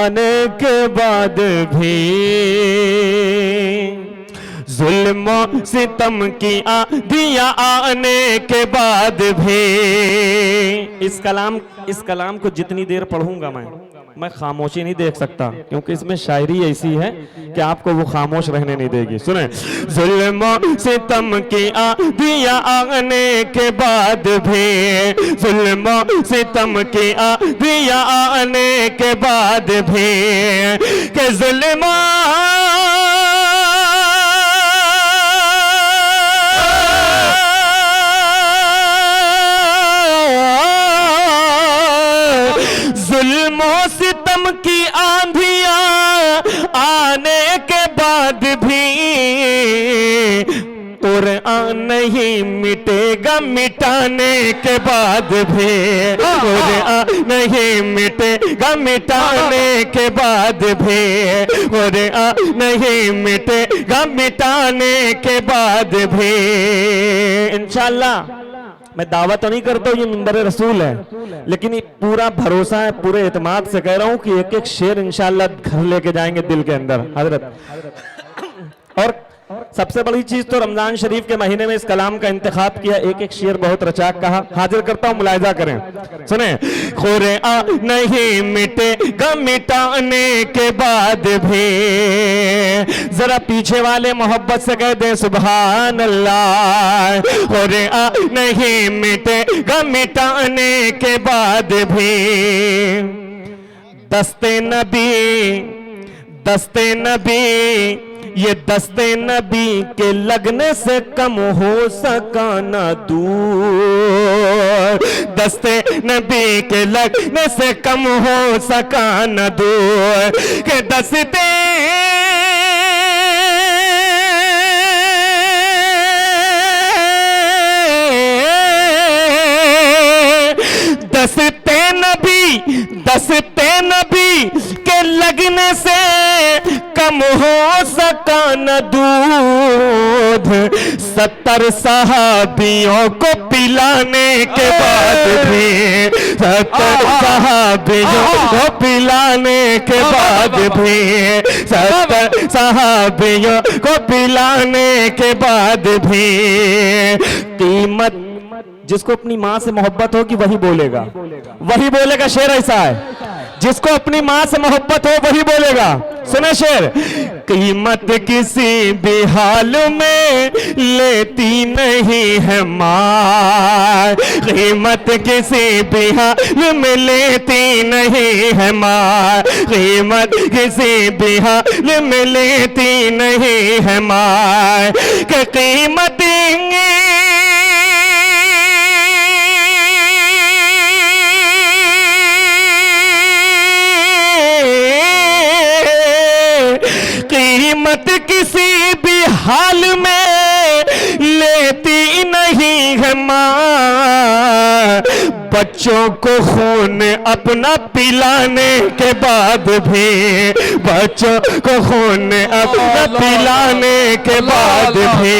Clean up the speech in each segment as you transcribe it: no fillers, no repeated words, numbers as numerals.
आने के बाद भी, जुल्म सितम की आंधियां आने के बाद भी। इस कलाम को जितनी देर पढ़ूंगा मैं खामोशी नहीं देख सकता, क्योंकि इसमें शायरी ऐसी है कि आपको वो खामोश रहने नहीं देगी। सुने, जुल्म सितम की आंधियां आने के बाद भी, जुल्म सितम की आंधियां आने के बाद भी, के जुल्म सितम की आंधियां आने के बाद भी, कुरान नहीं मिटेगा मिटाने के बाद भी, कुरान नहीं मिटेगा मिटाने के बाद भी, कुरान नहीं मिटेगा मिटाने के बाद भी। इंशाअल्लाह मैं दावा तो नहीं करता हूँ ये मिंबर रसूल है, लेकिन ये पूरा भरोसा है, पूरे एतमाद से कह रहा हूँ कि एक एक शेर इंशाअल्लाह घर लेके जाएंगे दिल के अंदर हजरत। और सबसे बड़ी चीज तो रमजान शरीफ के महीने में इस कलाम का इंतखाब किया, एक एक शेर बहुत रचाक कहा, हाजिर करता हूं, मुलाहिजा करें। सुने, कुरान नहीं मिटेगा मिटाने के बाद भी, जरा पीछे वाले मोहब्बत से कह दे सुभान अल्लाह। कुरान नहीं मिटेगा मिटाने के बाद भी, दस्ते नबी ये दस्ते नबी के लगने से कम हो सका न दूर, दस्ते नबी के लगने से कम हो सका न दूर, के दस्ते दस्ते नबी के लगने से कम हो सका न दूध, 70 सहाबियों को पिलाने के बाद भी, 70 सहाबियों को पिलाने के बाद भी, 70 सहाबियों को पिलाने के बाद भी। कीमत जिसको अपनी माँ से मोहब्बत होगी वही बोलेगा, वही बोलेगा। शेर ऐसा है, जिसको अपनी माँ से मोहब्बत हो वही बोलेगा। सुने शेर, कीमत किसी भी हाल में लेती नहीं है माँ, कीमत किसी भी हाल में लेती नहीं है माँ, कीमत किसी भी हाल में लेती नहीं है माँ, कि कीमत कीमत किसी भी हाल में लेती नहीं है माँ, बच्चों को खून अपना पिलाने के बाद भी, बच्चों को खून अपना पिलाने के बाद भी,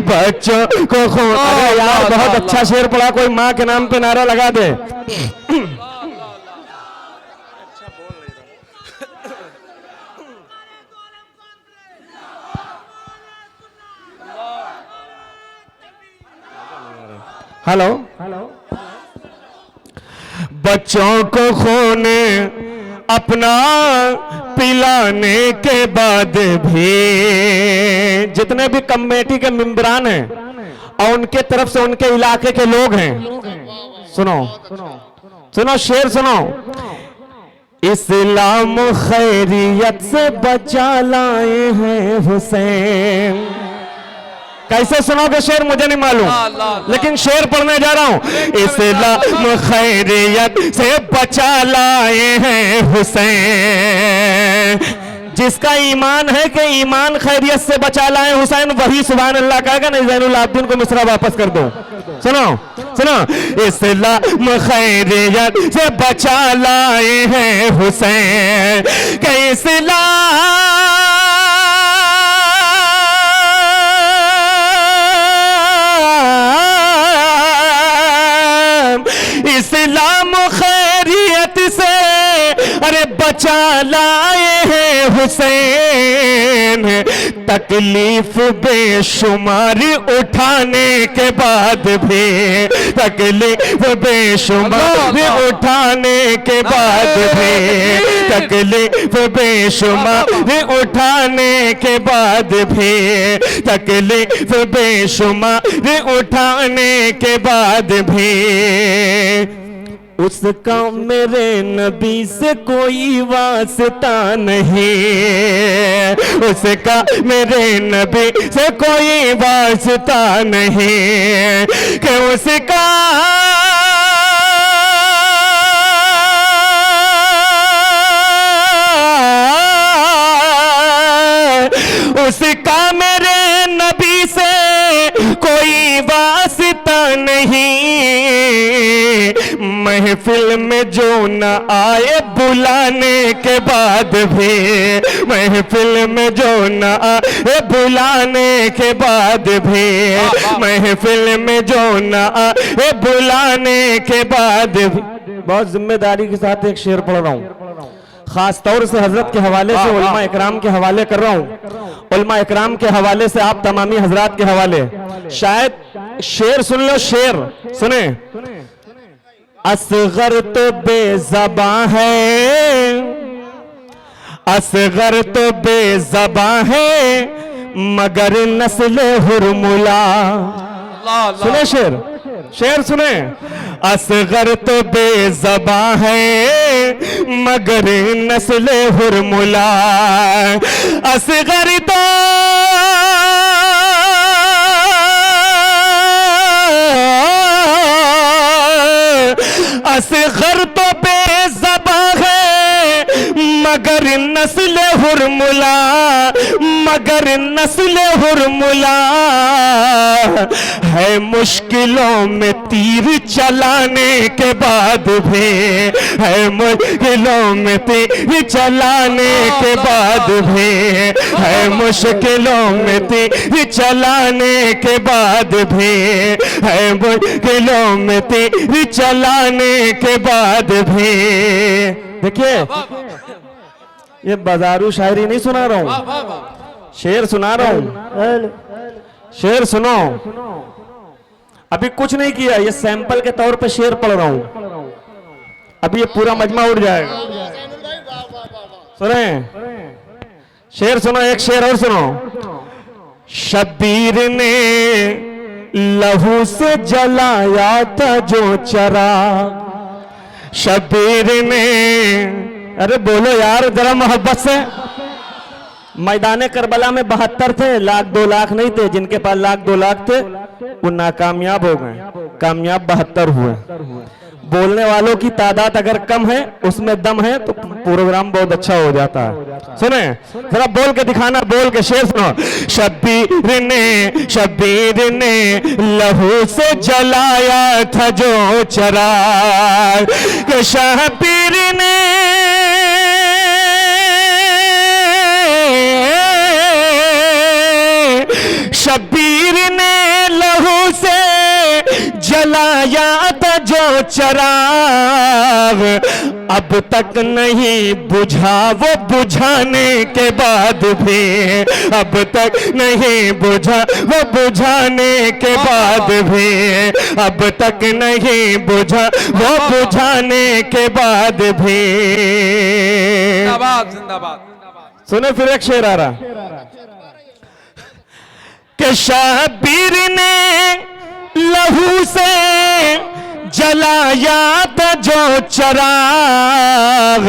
बच्चों को खून। अरे यार बहुत अच्छा शेर पढ़ा, कोई माँ के नाम पे नारा लगा दे। हेलो, बच्चों को खून अपना पिलाने के बाद भी, जितने भी कमेटी के मेंबरान हैं और उनके तरफ से उनके इलाके के लोग हैं, सुनो सुनो शेर सुनो, इस्लाम खैरियत से बचा लाए हैं हुसैन। कैसे सुनोगे शेर मुझे नहीं मालूम, लेकिन शेर पढ़ने जा रहा हूं। इस्लाम खैरियत से बचा लाए हैं हुसैन, जिसका ईमान है कि ईमान खैरियत से बचा लाए हुसैन, वही सुभान अल्लाह कहेगा। नहीं ज़ैनुल आबिदीन को मिसरा वापस कर दो। सुनो सुनो, इस्लाम खैरियत से बचा लाए हैं हुसैन, कि इस्लाम खैरियत से अरे बचा लाए हैं हुसैन, तकलीफ बेशुमार उठाने के बाद भी, तकलीफ बेशुमार उठाने के बाद भी, तकलीफ बेशुमार उठाने के बाद भी, तकलीफ बेशुमार उठाने के बाद भी, उसका मेरे नबी से कोई वास्ता नहीं, उसका मेरे नबी से कोई वास्ता नहीं, कि उसका उसका मेरे नबी से कोई वास्ता नहीं, महफिल में जो न आए बुलाने के बाद भी, महफिल में जो न आए बुलाने के बाद भी, महफिल में जो न आए बुलाने के बाद भी। बहुत जिम्मेदारी के साथ एक शेर पढ़ रहा हूँ, खास तौर से हजरत के हवाले से, उलमा इकराम के हवाले कर रहा हूँ, उलमा इकराम के हवाले से, आप तमामी हजरात के हवाले। शायद शेर सुन लो, शेर सुने। असगर तो बेज़बां है, असगर तो बेज़बां है, मगर नस्ल हुरमुला। सुने शेर, शेर सुने। असगर तो बेज़बां है, मगर नस्ल हुरमुला। असगर तो असगर तो बेज़बां है, मगर नस्ल हुरमुला, मगर नस्ल हुरमुला। है मुश्किलों में तीर चलाने के बाद भी, है मुश्किलों में तीर चलाने के बाद भी, है मुश्किलों में तीर चलाने के बाद भी, है मुश्किलों में तीर चलाने के बाद भी। देखिए, ये बाजारू शायरी नहीं सुना रहा हूं, शेर सुना रहा हूं। शेर सुनो, अभी कुछ नहीं किया, ये सैंपल के तौर पे शेर पढ़ रहा हूं, अभी ये पूरा मजमा उड़ जाएगा। सुने शेर, सुनो एक शेर और सुनो। शब्बीर ने लहू से जलाया था जो चरा, शब्बीर ने, अरे बोलो यार जरा मोहब्बत से। मैदान करबला में 72 थे, 1 लाख 2 लाख नहीं थे, जिनके पास 1 लाख 2 लाख थे वो नाकामयाब हो गए, कामयाब 72 हुए। बोलने वालों की तादाद अगर कम है, उसमें दम है, तो प्रोग्राम बहुत अच्छा हो जाता है। सुने जरा बोल के दिखाना, बोल के शेर सुनो। शब्बीर ने लहू से जलाया था जो चराग, शब्बीर ने शब्बीर ने लहू से जलाया था जो चराग, अब तक नहीं बुझा वो बुझाने के बाद भी, अब तक नहीं बुझा वो बुझाने के बाद भी, अब तक नहीं बुझा वो बुझाने के बाद भी। जिंदाबाद जिंदाबाद। सुने फिर एक शेर आ रहा कि शब्बीर ने लहू से जलाया था जो चराग,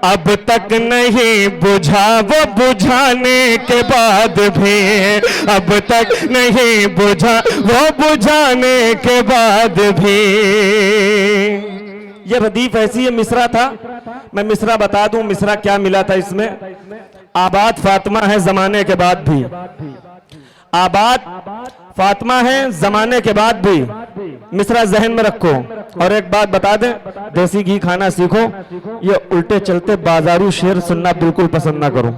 अब तक नहीं बुझा वो बुझाने के बाद भी, अब तक नहीं बुझा वो बुझाने के बाद भी। ये रदीफ ऐसी है, मिसरा था, मैं मिसरा बता दूं मिसरा क्या मिला था इसमें। आबाद फातिमा है जमाने के बाद भी, आबाद फातिमा है जमाने के बाद भी, मिसरा जहन में रखो। और एक बात बता दें, देसी घी खाना सीखो, ये उल्टे चलते बाजारू शेर सुनना बिल्कुल पसंद ना करो।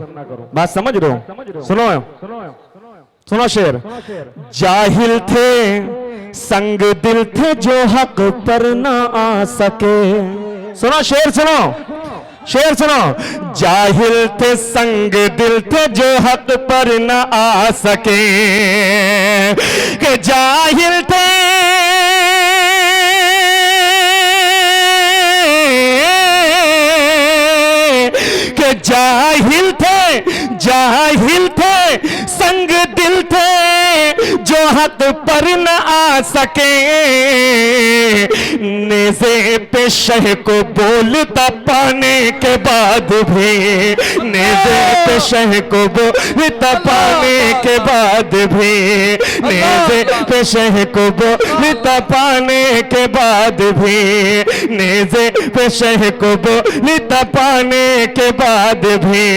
बात समझ रहे हो? सुनो सुनो शेर। जाहिल थे संग दिल थे जो हक पर ना आ सके। सुनो शेर सुनो। शेर सुनो। जाहिल थे संग दिल थे जो हक पर न आ सके, कि जाहिल थे कि जाहिल थे संग दिल थे जो हक पर न आ सके, नेज़े पे शह को बोलता पाने के बाद भी, नेज़े पे शह को बोलता पाने के बाद भी, नेज़े पे शह को बोलता पाने के बाद भी, नेज़े पे शह को बोलता पाने के बाद भी।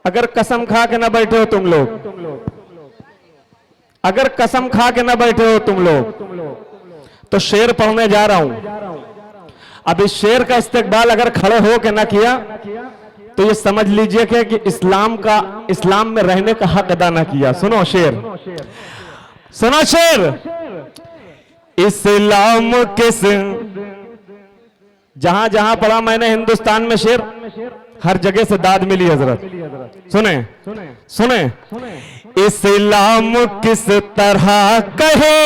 अगर कसम खा के ना बैठे हो तुम लोग, अगर कसम खा के ना बैठे हो तुम लोग, तो शेर पढ़ने जा रहा हूं। अब इस शेर का इस्तेकबाल अगर खड़े हो के ना किया तो ये समझ लीजिए कि इस्लाम में रहने का हक अदा ना किया। सुनो शेर, सुनो शेर। इस्लाम किस, जहां जहां पढ़ा मैंने हिंदुस्तान में शेर, हर जगह से दाद मिली हजरत। सुने सुने, इस्लाम किस तरह कहे,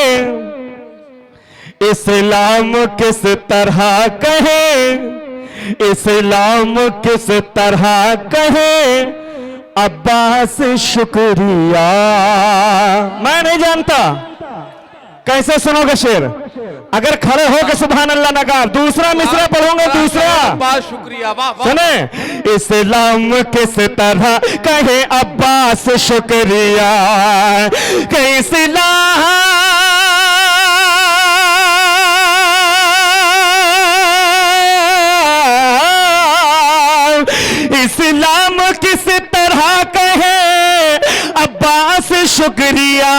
इस्लाम किस तरह कहे, इस्लाम किस तरह कहे, अब्बास शुक्रिया। मैं नहीं जानता, कैसे सुनोगे शेर? अगर खड़े हो के सुभान अल्लाह ना कहा, दूसरा मिसरा पढ़ोगे, दूसरा। बहुत शुक्रिया। सुने, इस्लाम किस तरह कहे अब्बास शुक्रिया, कि इस्लाम इस्लाम किस तरह कहे अब्बास शुक्रिया।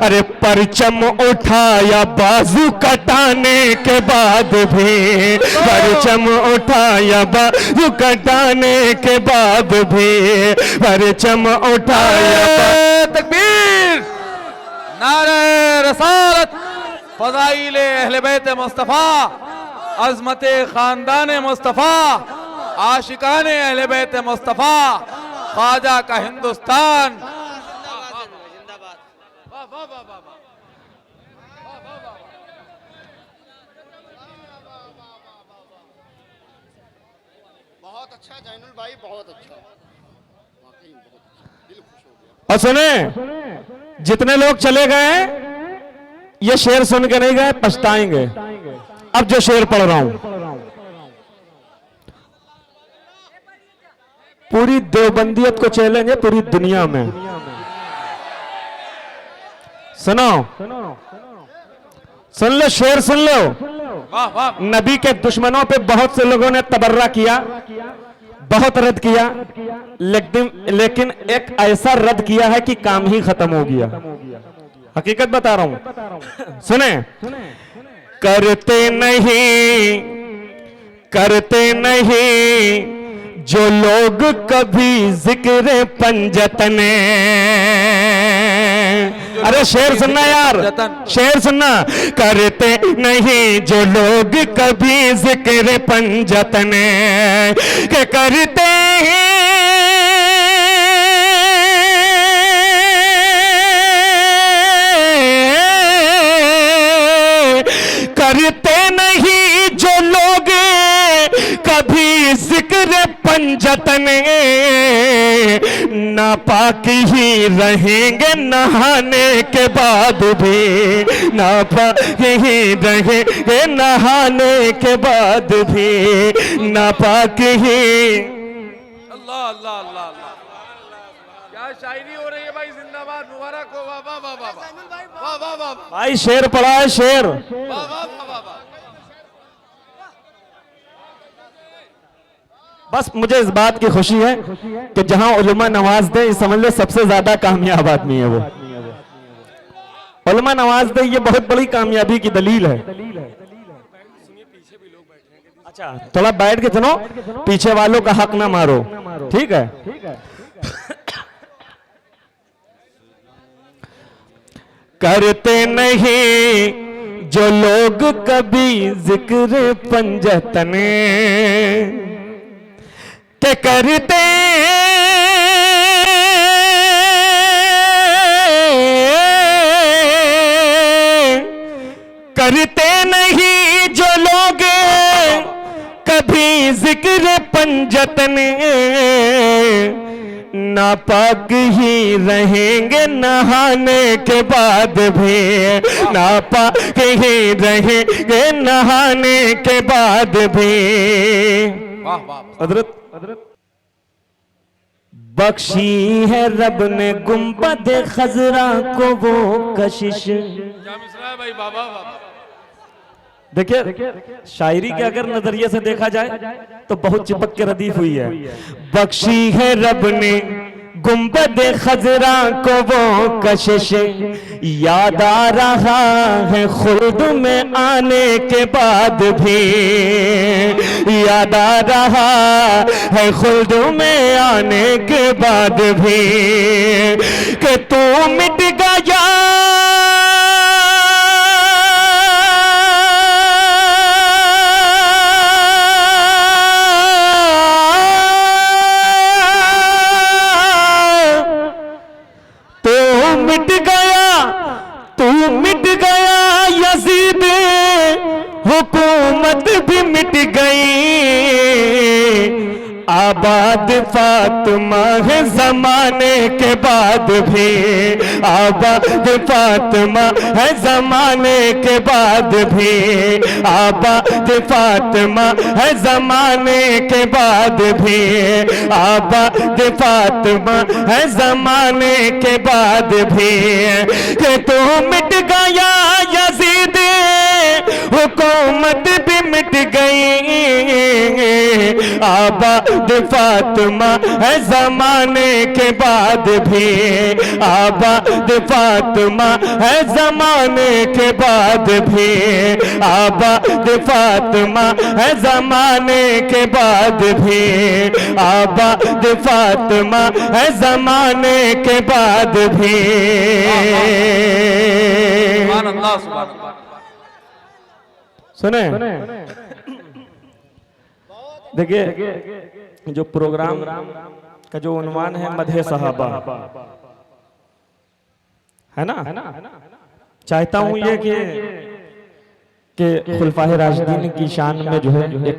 अरे परचम उठाया बाजू कटाने के बाद भी, परचम उठाया बाजू कटाने के बाद भी, परचम उठाया। तकबीर, नारे रसालत, फज़ाइले अहले बैत मुस्तफ़ा, अज़मते खानदान मुस्तफ़ा, आशिकाने अहले बैत मुस्तफ़ा, ख्वाजा का हिंदुस्तान। बहुत अच्छा जैनुल भाई, बहुत अच्छा, वाकई बहुत अच्छा, दिल खुश हो गया। और सुने, जितने लोग चले गए ये शेर सुन के नहीं गए, पछताएंगे। अब जो शेर पढ़ रहा हूं, पूरी देवबंदियत को चैलेंज है पूरी दुनिया में। सुनो, सुन लो शेर, सुन लो। नबी के दुश्मनों पे बहुत से लोगों ने तबर्रा किया, बहुत रद्द किया, लेकिन एक ऐसा रद्द किया है कि काम ही खत्म हो गया। हकीकत बता रहा हूं, सुने। करते नहीं जो लोग कभी जिक्र पंजतने। अरे शेर सुनना यार, शेर सुनना। करते नहीं जो लोग कभी जिक्र पंजतने, के करते हैं करते नहीं जो लोग कभी जिक्र पंजतने, नापाक ही रहेंगे नहाने के बाद भी, नापाक ही रहेंगे नहाने के बाद भी, नापाक ही। अल्लाह अल्लाह अल्लाह अल्लाह, क्या शायरी हो रही है भाई, जिंदाबाद, मुबारक हो। वाह वाह वाह वाह वाह वाह वाह। भाई शेर पढ़ा है, शेर। वाह वाह वाह वाह। बस मुझे इस बात की खुशी है कि जहां उलमा नवाज दे, समझ लो सबसे ज्यादा कामयाब आदमी है वो। उलमा नवाज दे, ये बहुत बड़ी कामयाबी की दलील है। अच्छा, थोड़ा बैठ के सुनो, पीछे वालों का हक ना मारो, ठीक है? करते नहीं जो लोग कभी जिक्र पंजतन के करते नहीं, जो लोग कभी जिक्र पंजतन नापाक ही रहेंगे नहाने के बाद भी, नापाक ही रहेंगे नहाने के बाद भी। वाह वाह हजरत बख्शी है रब ने गुंबद खजरा को वो कशिश। क्या मिसरा है भाई, बाबा बाबा। देखिए शायरी के अगर नजरिए से देखा जाए तो बहुत चिपक के रदीफ हुई है। बख्शी है रब ने गुंबद खजरा को वो कशिश, याद आ रहा है खुल्द में आने के बाद भी, याद आ रहा है खुल्द में आने के बाद भी कि तू मिट गया यजीद, हुकूमत भी मिट गई, आबाद फातिमा है जमाने के बाद भी, आबाद फातिमा है जमाने के बाद भी, आबाद फातिमा है जमाने के बाद भी, आबाद फातिमा है जमाने के बाद भी कि तू मिट गया यजीद, हुकूमत भी मिट गई, आबाद फातिमा है जमाने के बाद भी, आबाद फातिमा है जमाने के बाद भी, आबाद फातिमा है जमाने के बाद भी, आबाद फातिमा है जमाने के बाद भी। सुभान अल्लाह सुभान अल्लाह। सुने देखिए जो प्रोग्राम का जो उन्वान है मदहे सहाबा है ना, चाहता हूं ये कि खुलफाए राशिदीन की शान में जो है एक